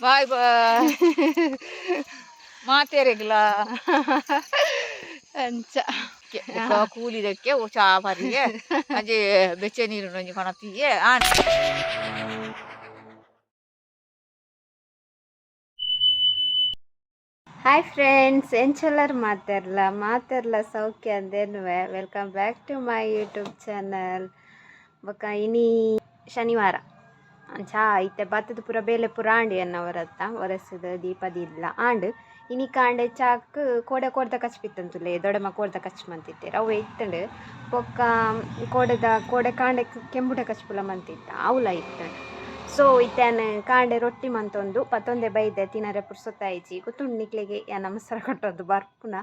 ಬಾಯ್ ಬಾಯ್ ಮಾತೇರಿಗ್ಲ ಅಂಚ ಕೂಲಿದಕ್ಕೆ ಚಾ ಬರಿಗೆ ಅಂಜೆ ಬೆಚ್ಚ ನೀರು ನಂಜಿ ಕೊಣತಿಗೆ ಹಾಯ್ ಫ್ರೆಂಡ್ಸ್ ಎಂಚೆಲ್ಲರು ಮಾತಾಡ್ಲ ಸೌಖ್ಯ ಅಂದೇನುವೆ welcome back to my YouTube channel ಬೊಕ ಇನಿ ಶನಿವಾರ ಅಂಚಾ ಇತ್ತೆ ಬತ್ತದ ಪೂರ ಬೇಲೆ ಪೂರ ಆಂಡ್ ಎನ್ನವರತ್ತ ಒರೆಸದ ದೀಪದಿಲ್ಲ ಆಂಡ್ ಇನಿ ಕಾಂಡೆ ಚಾಕ್ ಕೋಡೆ ಕೊಡ್ದ ಕಚ್ಪಿತ್ತಂತುಲೆ ದೊಡಮ ಕೋಡ್ದ ಕಚ್ ಮಂತಿತ್ತೇರು ಅವು ಇತ್ತಂಡು ಬೊಕ್ಕ ಕೋಡೆ ಕಾಂಡೆ ಕೆಂಬುಟ ಕಚ್ಪುಲ ಮಂತಿತ್ತ ಅವಲ ಇತ್ತಂಡು ಸೊ ಇತ್ತೇನು ಕಾಂಡೆ ರೊಟ್ಟಿ ಮಂತೊಂದು ಪತ್ತೊಂದೆ ಬೈದೆ ತಿನ್ನರೆ ಪುರ್ಸೊತ್ತಾಯಿಜಿ ಗೊತ್ತುಂಡು ನಿಕ್ಲೆಗೆ ನಮಸ್ಕಾರ ಕೊಟ್ಟದ್ದು ಬರ್ಪುನ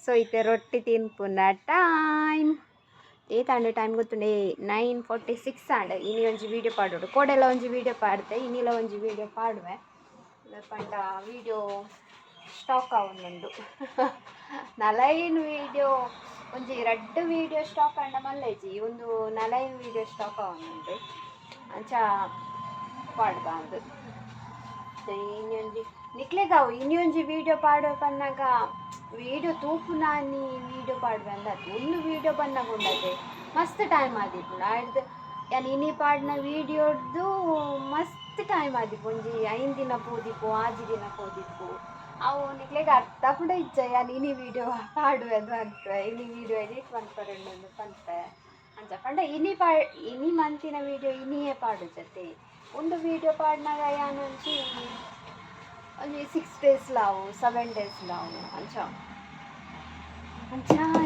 ಸೊ ಇತ್ತೆ ರೊಟ್ಟಿ ತಿನ್ಪುನ ಟೈಮ್ ಏತಾಂಡು ಟೈಮ್ ಗೊತ್ತುಂಡೆ 9:46 ಆಂಡ್ ಇನಿ ಒಂಜಿ ವೀಡಿಯೋ ಪಾಡೋಡು ಕೋಡೆಲ್ಲ ಒಂಜಿ ವೀಡಿಯೋ ಪಾಡ್ದೆ ಇನ್ನಿಲ ಒಂಜಿ ವೀಡಿಯೋ ಪಾಡುವೆ ಪಂಡ ವೀಡಿಯೋ ಸ್ಟಾಕ್ ಆವೊಂದುಂಡು ನಲೈನ್ ವೀಡಿಯೋ ಒಂಜಿ ರಡ್ಡ್ ವೀಡಿಯೋ ಸ್ಟಾಕ್ ಆಂಡ ಮಲ್ಲೇಜಿ ಒಂದು ನಲೈನ್ ವೀಡಿಯೋ ಸ್ಟಾಕ್ ಆವೊಂದುಂಡು ಅಂಚ ಪಾಡ್ಬಾರ್ದು ಇನ್ನೊಂಜಿ ನಿಕ್ಲೆಗಾವು ಇನ್ನೊಂಜಿ ವೀಡಿಯೋ ಪಾಡುವ ಪನ್ನಾಗ ವೀಡಿಯೋ ತೂಪು ನಾನಿ ವೀಡಿಯೋ ಪಾಡುವೆ ಅಂದದ್ದು ಒಂದು ವೀಡಿಯೋ ಬನ್ನಾಗ ಉಂಡದೆ ಮಸ್ತ್ ಟೈಮ್ ಆದಿಪ್ಪು ಆಯ್ತು ಯಾನ್ ಇನಿ ಪಾಡಿನ ವೀಡಿಯೋದು ಮಸ್ತ್ ಟೈಮ್ ಆದಿಪ್ಪು ಒಂಜಿ 5 ದಿನ ಪೋದಿಪ್ಪು 6 ದಿನ ಪೋದಿಪ್ಪು ಅವು ನಿಕ್ಲೆಗೆ ಅರ್ಥ ಕೂಡ ಇಜ್ಜ ಯಾನ್ ಇನಿ ವೀಡಿಯೋ ಪಾಡುವೆ ಅದು ಅನ್ಪೆ ಇನಿ ವೀಡಿಯೋ ಎಡಿಟ್ ಮನ್ಪರೆಂಡು ಪನ್ಪೆ ಅಂಚ ಪಂಡ ಇನಿ ಮಂತಿನ ವೀಡಿಯೋ ಇನಿಯೇ ಪಾಡು ಜತೆ ಒಂದು ವೀಡಿಯೋ ಪಾಡ್ನಾಗ ಯಾನ್ ಒಂಜಿ 6 days ಲಾವು 7 days ಲಾವು ಅಂಚ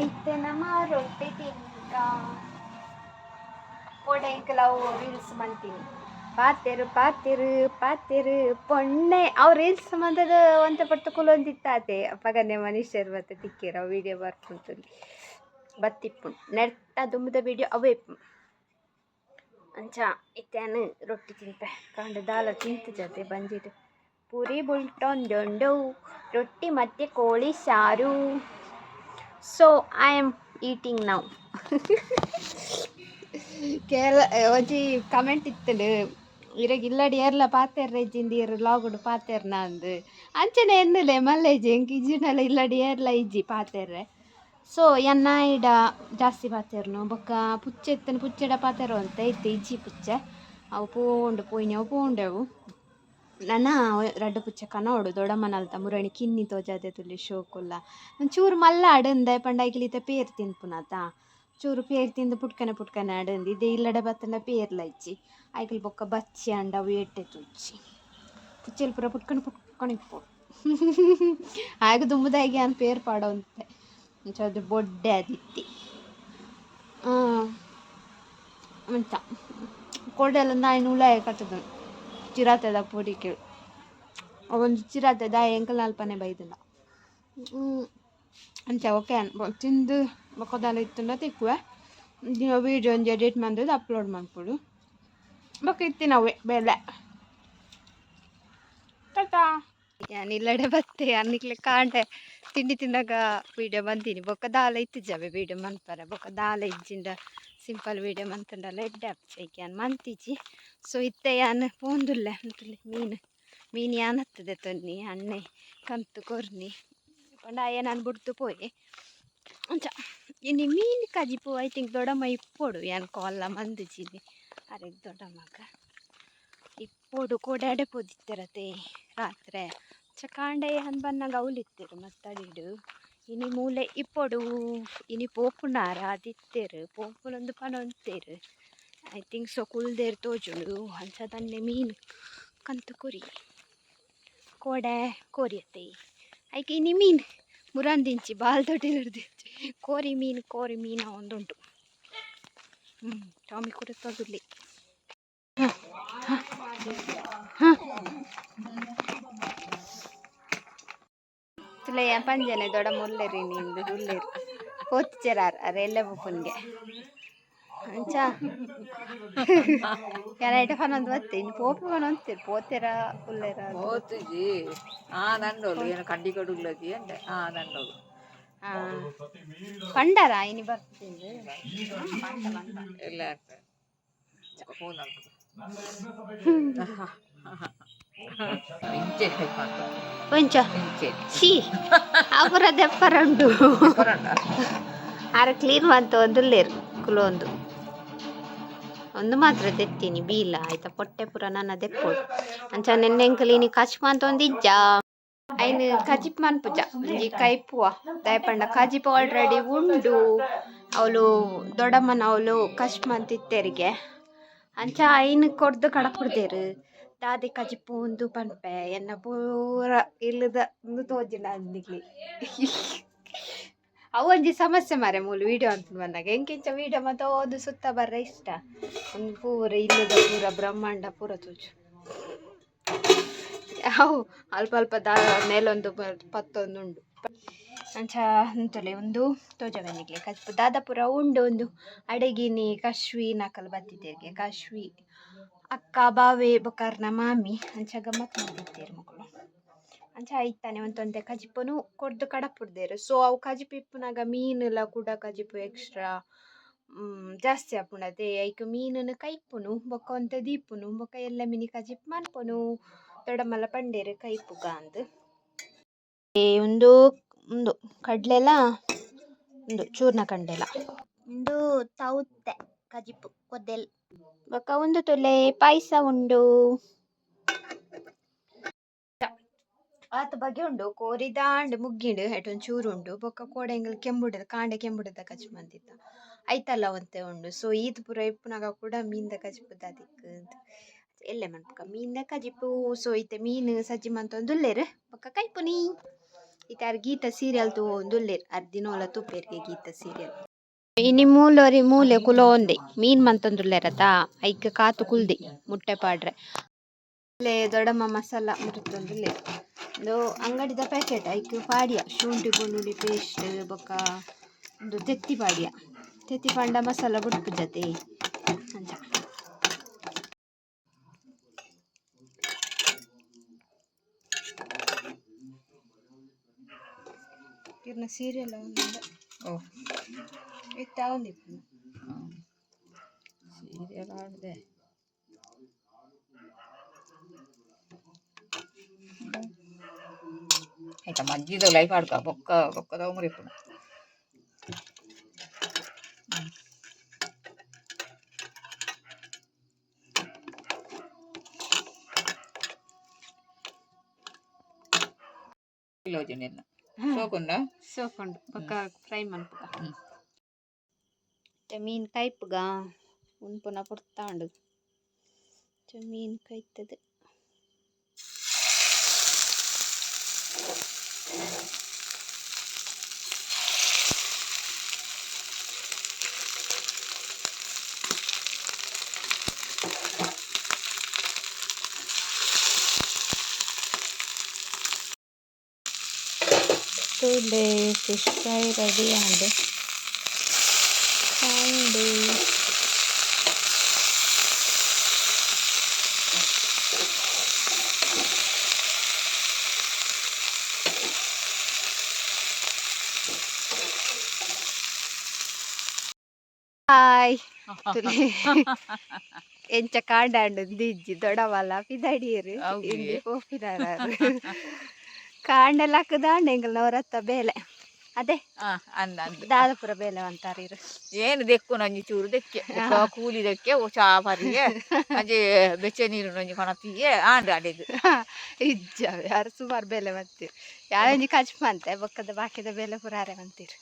ಇತ್ತೆ ನಮ್ಮ ರೊಟ್ಟಿ ತಿನ್ಕ ಕೋಡೆಂಕಲಾವು ರೀಲ್ಸ್ ಮಂತೀನಿ ಪಾತೆರು ಪೊಣ್ಣೆ ಅವು ರೀಲ್ಸ್ ಮಂತದ ಒಂತೆ ಪಟ್ಟು ಕುಲೊಂದಿತ್ತಾತೆ ಅಪ್ಪಗನೆ ಮನುಷ್ಯರು ಮತ್ತೆ ತಿಕ್ಕಿರ ವೀಡಿಯೋ ಬರ್ಪುಂತುಲಿ ಬತ್ತಿಪ್ಪು ನೆಟ್ಟ ದುಂಬದ ವೀಡಿಯೋ ಅವೇ ಅಂಚ ಇತ್ತೇನು ರೊಟ್ಟಿ ತಿಂಪೆ ಕಾಂಡ ದಾಲ ತಿಂತು ಜತೆ ಬಂದಿದ್ದು ಪೂರಿ ಬುಲ್ಟೊಂದುಂಡು ರೊಟ್ಟಿ ಮತ್ತು ಕೋಳಿ ಸಾರು so I am eating now ಒಂಜಿ ಕಮೆಂಟ್ ಇತ್ತುಂಡು ಇರಗೆ ಇಲ್ಲಡಿ ಏರ್ಲ ಪಾತೆರ್ರ ಇಜ್ಜಿಂದು ಇರು ಲಾಗುಡು ಪಾತೆರ್ನ ಅಂದು ಅಂಚನೆ ಎನ್ನಲೆ ಮಲ್ಲೇಜಿ ಎಂಕ್ ಇಜ್ಜಿನಲ್ಲ ಇಲ್ಲಡಿ ಏರ್ಲ ಇಜ್ಜಿ ಪಾತೆರ್ರೆ ಸೊ ಎನ್ನಾಯಿಡ ಜಾಸ್ತಿ ಪಾತೆರ್ನು ಬೊಕ್ಕ ಪುಚ್ಚೆಡ ಪಾತೆರು ಅಂತ ಇತ್ತು ಇಜ್ಜಿ ಪುಚ್ಚೆ ಅವು ಪೋಂಡು ಪೋಯಿನವು ಪೋಂಡೆವು ನನ್ನ ರಡ್ಡು ಪುಚ್ಚ ಕನೋಡು ದೊಡಮನಲ್ತ ಮುರಣಿ ಕಿನ್ನಿ ತೋಜಾದೆ ತುಲಿ ಶೋಕುಲ್ಲ ಒಂಚೂರು ಮಲ್ಲ ಅಡಂದೆ ಪಂಡಾಯ್ಕಿಲಿತ ಪೇರ್ ತಿನ್ಪುನತ ಚೂರು ಪೇರ್ ತಿಂದು ಪುಟ್ಕನೆ ಅಡಂದು ಇದೇ ಇಲ್ಲಡೆ ಬತ್ತಂಡ ಪೇರ್ಲ ಇಚ್ಚಿ ಆಯ್ಕಲ್ ಬೊಕ್ಕ ಬಚ್ಚಿ ಅಂಡ ಅವು ಎಟ್ಟೆ ತುಚ್ಚಿ ಪುಚ್ಚೆಲ್ ಪೂರ ಪುಟ್ಕಣಿ ಇಪ್ಪೋಡು ಆಗ ದುಂಬುದಾಗಿ ಅನ್ ಪೇರ್ ಪಾಡೋಂತೆ ಅದು ಬೊಡ್ಡೆ ಅದಿತ್ತಿ ಅಂತ ಕೊಡೆಲ್ಲ ನಾಯಿನ ಉಳಾಯ ಕಟ್ಟದ ಚಿರಾತೆದ ಪೊಡಿ ಕೇಳು ಒಂದು ಚಿರಾತೆದ ಎಂಕಲ್ ನಾಲ್ಪನೆ ಬೈದಿಲ್ಲ ಅಂಚ ಓಕೆ ತಿಂದು ಬೊಕ್ಕದಲ್ಲ ಇತ್ತುಂಡ ತಿಕ್ಕುವೆ ವೀಡಿಯೋ ಒಂದು ಎಡಿಟ್ ಮಾಡಿದ್ದು ಅಪ್ಲೋಡ್ ಮಾಡ್ಕೊಡು ಬೊಕ್ಕ ಇತ್ತಿನವೆ ಬೆಲೆ ಟಾಟಾ ಇಲ್ಲಡೆ ಬತ್ತೆ ಅನ್ನಿಕ್ಲೆ ಕಾಂಡೆ ತಿಂಡಿ ತಿಂದಾಗ ವೀಡಿಯೋ ಬಂದೀನಿ ಬೊಕ್ಕ ದಾಲ ಇತ್ತಿಜಾವೆ ವೀಡಿಯೋ ಮನ್ಪರೆ ಬೊಕ್ಕ ದಾಲ ಇಜ್ಜಿಂದ ಸಿಂಪಲ್ ವೀಡಿಯೋ ಮಂತಂಡಲ್ಲ ಎಡ್ಡೆ ಅಪ್ಚೈಕೆ ಯಾನ್ ಮಂತಿಜಿ ಸೊ ಇತ್ತೆ ಯಾನ್ ಪೋಂದುಲ್ಲೆ ಅಂತುಲೆ ಮೀನು ಯಾನ್ ಹತ್ತದೆ ತೊನ್ನಿ ಅಣ್ಣೆ ಕಂತು ಕೊರ್ನಿ ಪಂಡ ನಾನು ಬಿಡ್ತು ಪೋಯೆ ಅಂಚ ಇನ್ನು ಮೀನು ಕಜಿಪು ಐ ಥಿಂಕ್ ದೊಡ್ಡಮ್ಮ ಇಪ್ಪೋಡು ಯಾನ್ ಕಾಲ್ಲ ಮಂದಿಜಿನಿ ಅರೆಗ್ ದೊಡ್ಡಮ್ಮಗ ಇಪ್ಪೋಡು ಕೋಡಾಡೆ ಪೋದಿತ್ತಿರತೆ ರಾತ್ರೆ ಚಕಾಂಡೆ ಯಾನ್ ಬನ್ನಾಗ ಅವಲಿತ್ತೆರು ಮತ್ತಡಿಡು ಇನಿ ಮೂಲೆ ಇಪ್ಪೊಡು ಇನಿ ಪೋಪುನಾರ ಅದಿತ್ತೆರು ಪೋಪುನೊಂದು ಪನೊಂತೆರು ಐ ಥಿಂಕ್ ಸೊ ಕುಲ್ದೇರು ತೋಜುಂಡು ಅಂಚ ತನ್ನೆ ಮೀನು ಕಂತು ಕೊರಿ ಕೋಡೆ ಕೋರಿಯತ್ತೆ ಐಕೆ ಇನಿ ಮೀನು ಮುರಂದಿಂಚಿ ಬಾಲ್ ದೊಡ್ಡಿಲರ್ದಿಂಚಿ ಕೋರಿ ಮೀನು ಒಂದುಂಟು ಟಾಮಿ ಕೂಡ ತೊಂದುಲ್ಲಿ ತುಲೆಯ ಪಂಜನೆ ದೊಡ್ಡ ಮುಲ್ಲೆರಿ ನಿಂದು ದುಲ್ಲೇರು ಪೋತಿಚೆರಾರ್ ಅರೆಲ್ಲ ಬುಪ್ಪನ್ಗೆ ಅಂಚ ಯಾರೈಟ ಫನೊಂದು ಬತ್ತೆ ಇನ್ನು ಪೋಪು ಫನೊಂತೀರು ಪೋತೆರ ಉಲ್ಲೆರ ಓತುಜಿ ನಂಡೋಳು ಏನು ಕಂಡಿ ಕೊಡುಗ್ಲತಿ ಅಂಡೆ ನಂಡೋಳು ಪಂಡರ ಇನಿ ಬರ್ತಿಂದು ಎಲ್ಲ ಫೋನ್ ಇಂಚೆ ಟೈಪ್ ಮಾಡ್ತಾರೆ ಕೊಂಚ ಇಂಚೆ ಸಿ ಅವರ ದೆಪ್ಪರಂಡು ಆರ ಕ್ಲೀನ್ ಅಂತ ಒಂದುಲ್ಲೇರು ಕುಲೊಂದು ಒಂದು ಮಾತ್ರ ತೆತ್ತೀನಿ ಬೀಲ ಆಯ್ತಾ ಪೊಟ್ಟೆ ಪುರ ನನ್ನ ದೆಪ್ಪೋಡು ಅಂಚ ನೆನ್ನೆಂಕಲಿ ಕ್ಲೀನಿ ಕಚ್ಪ ಅಂತ ಒಂದಿಜ್ಜ ಐನು ಕಜಿಪ್ ಮನ್ಪುಜ ಒಂಜಿ ಕೈಪುವ ದಯಪಂಡ ಕಜಿಪ್ ಆಲ್ರೆಡಿ ಉಂಡು ಅವಳು ದೊಡ್ಡಮ್ಮನ ಅವಳು ಕಚ್ಪ ಅಂತಿತ್ತೆರಿಗೆ ಅಂಚ ಐನು ಕೊಡ್ದು ಕಡಪುಡ್ದೇರು ದಾದೆ ಕಜಿಪ್ಪು ಒಂದು ಪನ್ಪೆ ಎನ್ನ ಪೂರ ಇಲ್ಲದ ಒಂದು ತೋಜಿನ ಅಂದಿಗ್ಲಿ ಅವು ಒಂಜಿ ಸಮಸ್ಯೆ ಮಾರೆ ಮೂಲು ವಿಡಿಯೋ ಅಂತ ಬಂದಾಗ ಎಂಕೆಂಚ ವಿಡಿಯೋ ಮತ್ತೆ ಓದು ಸುತ್ತ ಬರ್ರ ಇಷ್ಟ ಒಂದು ಪೂರ ಇಲ್ಲದ ಪೂರ ಬ್ರಹ್ಮಾಂಡ ಪೂರ ತೋಜು ಅವು ಅಲ್ಪ ಅಲ್ಪ ಮೇಲೊಂದು ಪತ್ತೊಂದುಂಡು ಅಂಚ ಅಂತಲೇ ಒಂದು ತೋಜವನಿಗೆ ಕಚ್ಪು ದಾದಾಪುರ ಉಂಡು ಒಂದು ಅಡಗಿನಿ ಕಶ್ವಿ ನಾಕಲ್ ಬತ್ತಿದ್ದೇಗೆ ಕಶ್ವಿ ಅಕ್ಕ ಬಾವೆ ಬೊಕಾರ್ನ ಮಾಮಿ ಅಂಚ ಗಮ್ಮತ್ ಮಾಡ್ತಿದ್ದೇರು ಮಕ್ಕಳು ಅಂಚ ಆಯ್ತಾನೆ ಒಂದೊಂದೆ ಕಜಿಪುನು ಕೊಡ್ದು ಕಡಪುಡ್ದೇರು ಸೊ ಅವು ಕಜಿಪು ಇಪ್ಪುನಾಗ ಮೀನೆಲ್ಲ ಕೂಡ ಕಜಿಪು ಎಕ್ಸ್ಟ್ರಾ ಜಾಸ್ತಿ ಆಪುಣತೆ ಐಕ್ ಮೀನನ್ನು ಕೈಪುನು ಬೊಕ್ಕ ಒಂತೆ ದೀಪುನು ಬೊಕ್ಕ ಎಲ್ಲ ಮಿನಿ ಕಜಿಪ್ ಮನ್ಪುನು ದೊಡ್ಡಮ್ಮಲ ಪಂಡೇರು ಕೈಪುಗ ಅಂದ್ ಒಂದು ಒಂದು ಕಡ್ಲೆಲ ಒಂದು ಚೂರ್ಣ ಕಂಡೆಲ ಒಂದು ತೌತೆ ಕಜಿಪು ಕೊದ್ದೆಲ್ ಬೊಕ್ಕ ಒಂದು ತೊಲೆ ಪಾಯಸ ಉಂಡು ಆತ ಬಗೆ ಉಂಡು ಕೋರಿದಾಂಡ್ ಮುಗ್ಗಿಂಡು ಹೆಟೊಂದು ಚೂರು ಉಂಡು ಬೊಕ್ಕ ಕೋಡೆಂಗಲ್ ಕೆಂಬುಡದ ಕಾಂಡೆ ಕೆಂಬುಡದ ಕಜಿಪ್ ಮಂತಿತ್ತ ಐತಲ್ಲ ಒಂತೆ ಉಂಡು ಸೊ ಈದ್ ಪೂರ ಇಪ್ಪುನಾಗ ಕೂಡ ಮೀನ್ದ ಕಜಿಪು ದಾದಿಕ್ ಎಲ್ಲೆ ಮನ್ಪುಕ ಮೀನ್ದ ಕಜಿಪು ಸೊ ಐತೆ ಮೀನು ಸಜ್ಜಿ ಮಂತೊಂದುಲ್ಲೇರು ಬೊಕ್ಕ ಕೈಪುನಿ ಇತ್ತಾರ ಗೀತ ಸೀರಿಯಲ್ ತೂಂದುಲ್ಲೇರು ಅರ್ದಿನೋಲ ತುಪ್ಪೇರಿಗೆ ಗೀತ ಸೀರಿಯಲ್ ಇನಿ ಮೂಲೋರಿ ಮೂಲೆ ಕುಲೋ ಒಂದೆ ಮೀನ್ ಮಂತೊಂದುಲ್ಲೇರತ ಐಕ್ ಕಾತು ಕುಲ್ದೆ ಮುಟ್ಟೆ ಪಾಡ್ರೆ ಅಲ್ಲೇ ದೊಡ್ಡಮ್ಮ ಮಸಾಲ ಮುರುತ್ತೊಂದುಲ್ಲೇರು ಒಂದು ಅಂಗಡಿದ ಪ್ಯಾಕೆಟ್ ಐಕ್ ಪಾಡಿಯ ಶುಂಠಿ ಬೆಳ್ಳುಳ್ಳಿ ಪೇಸ್ಟ್ ಬೊಕ್ಕ ಒಂದು ತೆತ್ತಿ ಪಾಡಿಯ ತೆತ್ತಿ ಪಂಡ ಮಸಾಲ ಬುಡ್ಪುಜತೆ ಅಂಚ ಇರ್ನ ಸೀರಿಯಲ್ ಓ ಇತ್ತ ಒಂದಿಪ್ಪು ಸೀರಿಯಲ್ ಆಡಿದೆ ಆಯ್ತಾ ಮಜ್ಜಿದ ಲೈಫ್ ಆಡ್ಕ ಬೊಕ್ಕ ಬೊಕ್ಕದ ಮುರಿಪುಣ ಕಿಲೋಜಿನೆಲ್ಲ ಸೋಕುಂಡ ಸೋಕೊಂಡು ಬೊಕ್ಕ ಫ್ರೈ ಮನ್ಪುಗ ಮೀನ್ ಕೈಪುಗ ಉನ್ಪುನ ಪುಡ್ತಾಂಡು ಮೀನ್ ಕೈತದು ತುಲೆ ಫಿಶ್ ಫ್ರೈ ರೆಡಿ ಆಂಡು ಕಾಂಡು ಹಾಯ್ ತುಲೆ ಎಂಚ ಕಾಂಡಾಂಡು ದಿಜ್ಜಿ ದೊಡವಲ್ಲ ಪಿದಡಿಯರು ಇಂಡಿ ಪೋಪಿನಾರು ಕಾಂಡೆಲಾಕದಾಂಡ ಎಂಗಲ್ ನವರತ್ತ ಬೇಲೆ ಅದೇ ದಾದಪುರ ಬೇಲೆ ಅಂತಾರೆ ಏನು ದೆಕ್ಕು ನಂಜಿ ಚೂರು ದೆಕ್ಕೆ ಕೂಲಿ ದೆಕ್ಕೆ ಚಾ ಪರಿಗೆ ಅಂಜಿ ಬೆಚ್ಚ ನೀರು ನಂಜಿ ಕೊಣತಿಯೇ ಆಂಡ್ ಅಡೆದು ಇಜ್ಜಾವೆ ಯಾರು ಸುಮಾರು ಬೇಲೆ ಮಂತೀರು ಯಾವಂಜಿ ಕಚ್ಪ ಅಂತೆ ಬೊಕ್ಕದ ಬಾಕಿದ ಬೇಲೆ ಪುರಾರೆ ಮಂತೀರು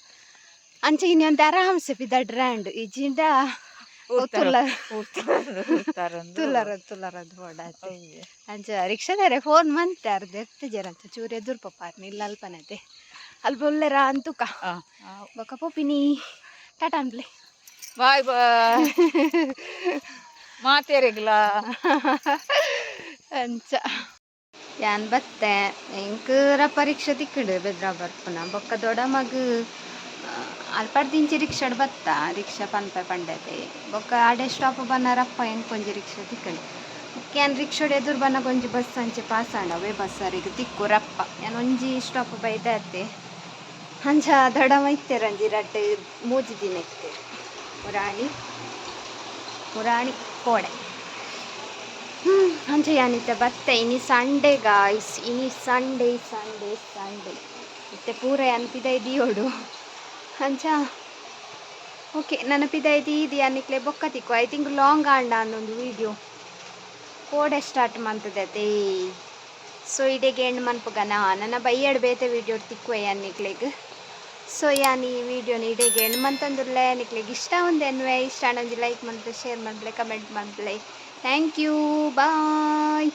ಅಂಚೆ ಇನ್ನೊಂದು ಆರಾಮ್ಸೆ ಪಿದಡ್ರಾಂಡ್ ಇಜ್ಜಿಂಡ ತುಲ್ಲರದ್ದು ಓಡಾತೆ ಅಂಚ ರಿಕ್ಷಾದಾರೆ ಫೋನ್ ಮಂತೆ ಅರ್ಧ ಎತ್ತಜರಂತ ಚೂರು ಎದುರು ಪಪ್ಪಾರ್ನಿ ಇಲ್ಲ ಅಲ್ಪನತೆ ಅಲ್ಪ ಒಳ್ಳೆರ ಅಂತುಕ ಬೊಕ್ಕ ಪೋಪಿನಿ ಟಾಟಾ ಅನ್ಪ್ಲೆ ಬಾಯ್ ಬಾಯ್ ಮಾತೇರೆಗ್ಲ ಅಂಚ ಯಾನ್ ಬತ್ತೆ ಎಂಕರ ಪರೀಕ್ಷೆ ತಿಕ್ಕಡು ಬೆದ್ರ ಬರ್ಪುನ ಬೊಕ್ಕ ದೊಡ್ಡ ಮಗು ಅಲ್ಪಡ್ದಿಂಚಿ ರಿಕ್ಷಾಡ್ ಬತ್ತ ರಿಕ್ಷಾ ಪನ್ಪೆ ಪಂಡತೆ ಬೊಕ್ಕ ಆಡೆ ಸ್ಟಾಪ್ ಬನ್ನರಪ್ಪ ಎಂಕೊಂಜಿ ರಿಕ್ಷಾ ತಿಕ್ಕಡು ಕ್ಯಾನ್ ರಿಕ್ಷಾಡ್ ಎದುರು ಬನ್ನ ಕೊಂಜಿ ಬಸ್ ಅಂಚೆ ಪಾಸ್ ಆಂಡವೆ ಬಸ್ಸರಿಗೆ ತಿಕ್ಕು ರಪ್ಪ ಯಾನ್ ಒಂಜಿ ಸ್ಟಾಪ್ ಬೈದತ್ತೆ ಅಂಚ ದೊಡ್ಡಮ್ಮ ಇತ್ತೇರಂಜಿ ರಟ್ಟು ಮೂಜಿ ದಿನ ಇತ್ತೇರು ಮುರಾಣಿ ಕೋಡೆ ಅಂಚೆ ಯಾನಿತ್ತೆ ಬತ್ತೆ ಇನಿ ಸಂಡೇ ಗಾಯ್ಸ್, ಇನಿ ಸಂಡೇ ಸಂಡೇ ಸಂಡೇ ಮತ್ತೆ ಪೂರ ಅನ್ಪಿದ ಇದೀಯೋಡು ಅಂಚ. ಓಕೆ ನೆನಪಿದ ಇದು ಅನ್ನಿಕ್ಲೆ ಬೊಕ್ಕ ತಿಕ್ಕು ಐ ಥಿಂಕ್ ಲಾಂಗ್ ಆಂಡ ಅನ್ನೊಂದು ವೀಡಿಯೋ ಕೋಡೆ ಸ್ಟಾರ್ಟ್ ಮಾಡ್ತದೆ. ಸೊ ಇಡೆಗೆ ಎಂಡ್ ಮನ್ಪುಗನ ನನ್ನ ಬೈಯಡ್ ಬೇತೆ ವೀಡಿಯೋ ತಿಕ್ಕುವೆ ಅನ್ನಿಕ್ಲೆಗ್. ಸೊ ಯಾನಿ ಈ ವಿಡಿಯೋನ ಇಡೆಗೆ ಎಂಡ್ ಮಂತಂದುರ್ಲೆ ನಿಕ್ಲೆಗ್ ಇಷ್ಟ ಒಂದು ಎನ್ವೆ ಇಷ್ಟ ಅನ್ನೊಂದು ಲೈಕ್ ಮಾಡ್ಲೆ, ಶೇರ್ ಮಾಡ್ಲೆ, ಕಮೆಂಟ್ ಮಾಡ್ಲೆ. Thank you, bye.